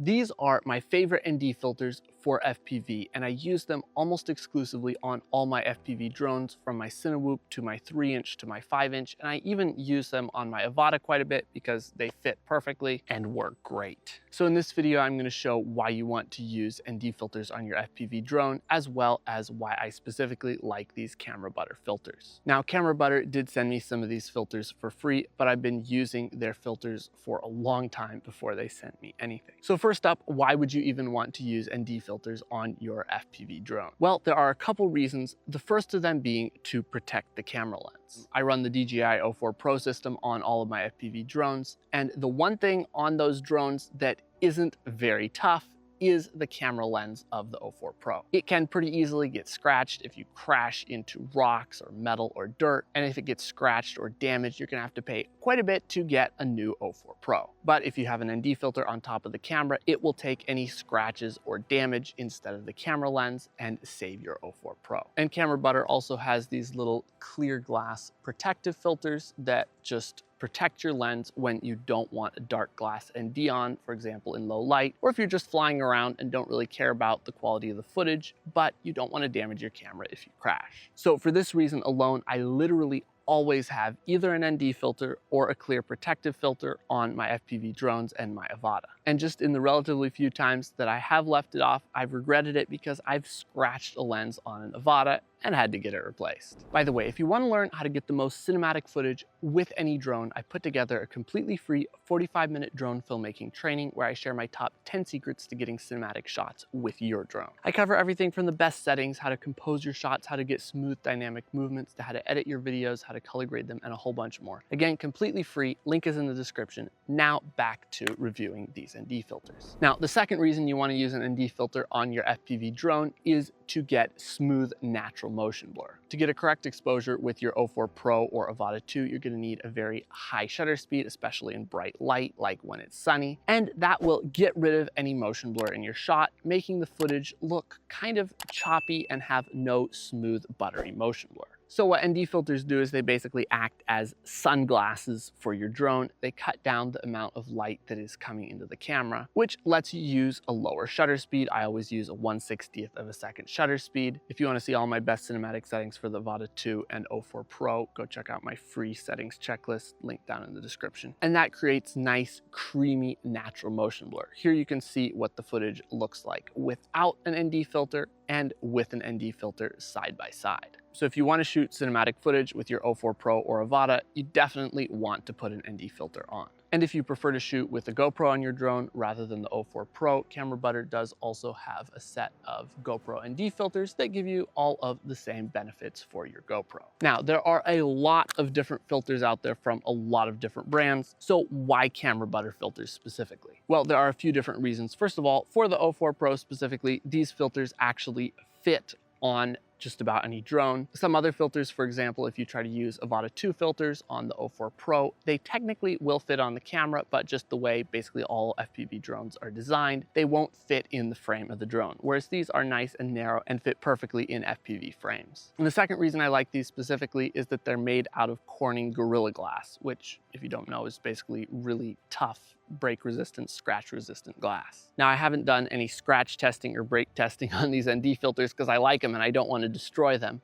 These are my favorite ND filters for FPV, and I use them almost exclusively on all my FPV drones, from my Cinewhoop to my 3-inch to my 5-inch, and I even use them on my Avata quite a bit because they fit perfectly and work great. So in this video, I'm going to show why you want to use ND filters on your FPV drone, as well as why I specifically like these Camera Butter filters. Now, Camera Butter did send me some of these filters for free, but I've been using their filters for a long time before they sent me anything. So first up, why would you even want to use ND filters on your FPV drone? Well, there are a couple reasons, the first of them being to protect the camera lens. I run the DJI O4 Pro system on all of my FPV drones, and the one thing on those drones that isn't very tough is the camera lens of the O4 Pro. It can pretty easily get scratched if you crash into rocks or metal or dirt, and if it gets scratched or damaged, you're gonna have to pay quite a bit to get a new O4 Pro. But if you have an ND filter on top of the camera, it will take any scratches or damage instead of the camera lens and save your O4 Pro. And Camera Butter also has these little clear glass protective filters that just protect your lens when you don't want a dark glass ND on, for example, in low light, or if you're just flying around and don't really care about the quality of the footage, but you don't want to damage your camera if you crash. So for this reason alone, I literally always have either an ND filter or a clear protective filter on my FPV drones and my Avata. And just in the relatively few times that I have left it off, I've regretted it because I've scratched a lens on an Avata and had to get it replaced. By the way, if you want to learn how to get the most cinematic footage with any drone, I put together a completely free 45-minute drone filmmaking training where I share my top 10 secrets to getting cinematic shots with your drone. I cover everything from the best settings, how to compose your shots, how to get smooth dynamic movements, to how to edit your videos, how to color grade them, and a whole bunch more. Again, completely free, link is in the description. Now back to reviewing these ND filters. Now, the second reason you want to use an ND filter on your FPV drone is to get smooth, natural motion blur. To get a correct exposure with your O4 Pro or Avata 2, you're going to need a very high shutter speed, especially in bright light, like when it's sunny, and that will get rid of any motion blur in your shot, making the footage look kind of choppy and have no smooth, buttery motion blur. So what ND filters do is they basically act as sunglasses for your drone. They cut down the amount of light that is coming into the camera, which lets you use a lower shutter speed. I always use a 1/60th of a second shutter speed. If you want to see all my best cinematic settings for the Avata 2 and O4 Pro, go check out my free settings checklist, link down in the description. And that creates nice, creamy, natural motion blur. Here you can see what the footage looks like without an ND filter and with an ND filter side by side. So if you want to shoot cinematic footage with your O4 Pro or Avata, you definitely want to put an ND filter on. And if you prefer to shoot with a GoPro on your drone rather than the O4 Pro, Camera Butter does also have a set of GoPro ND filters that give you all of the same benefits for your GoPro. Now, there are a lot of different filters out there from a lot of different brands, so why Camera Butter filters specifically? Well, there are a few different reasons. First of all, for the O4 Pro specifically, these filters actually fit on just about any drone. Some other filters, for example, if you try to use Avata 2 filters on the O4 Pro, they technically will fit on the camera, but just the way basically all FPV drones are designed, they won't fit in the frame of the drone, whereas these are nice and narrow and fit perfectly in FPV frames. And the second reason I like these specifically is that they're made out of Corning Gorilla Glass, which, if you don't know, is basically really tough, break resistant, scratch resistant glass. Now, I haven't done any scratch testing or break testing on these ND filters because I like them and I don't want to destroy them,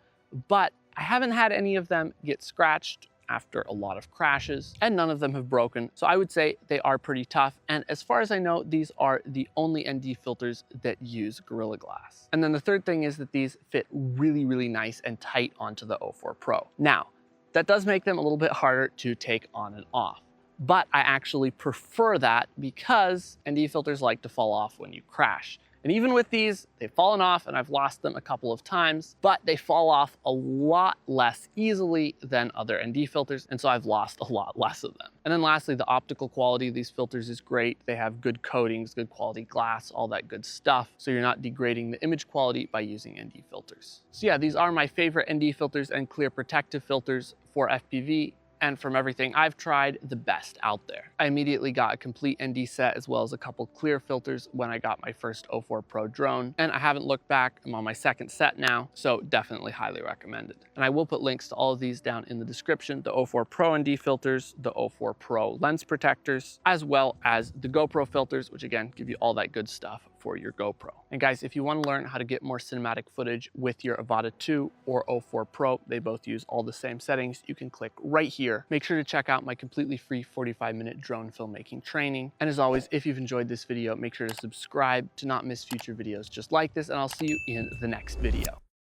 but I haven't had any of them get scratched after a lot of crashes, and none of them have broken. So I would say they are pretty tough. And as far as I know, these are the only ND filters that use Gorilla Glass. And then the third thing is that these fit really, really nice and tight onto the O4 Pro. Now, that does make them a little bit harder to take on and off, but I actually prefer that because ND filters like to fall off when you crash. And even with these, they've fallen off and I've lost them a couple of times, but they fall off a lot less easily than other ND filters, and so I've lost a lot less of them. And then lastly, the optical quality of these filters is great. They have good coatings, good quality glass, all that good stuff, so you're not degrading the image quality by using ND filters. So yeah, these are my favorite ND filters and clear protective filters for FPV. and from everything I've tried, the best out there. I immediately got a complete ND set as well as a couple clear filters when I got my first 04 Pro drone, and I haven't looked back. I'm on my second set now, so definitely highly recommended. And I will put links to all of these down in the description: the 04 Pro ND filters, the 04 Pro lens protectors, as well as the GoPro filters, which again give you all that good stuff for your GoPro. And guys, if you want to learn how to get more cinematic footage with your Avata 2 or 04 Pro, they both use all the same settings. You can click right here. Make sure to check out my completely free 45-minute drone filmmaking training. And as always, if you've enjoyed this video, make sure to subscribe to not miss future videos just like this, and I'll see you in the next video.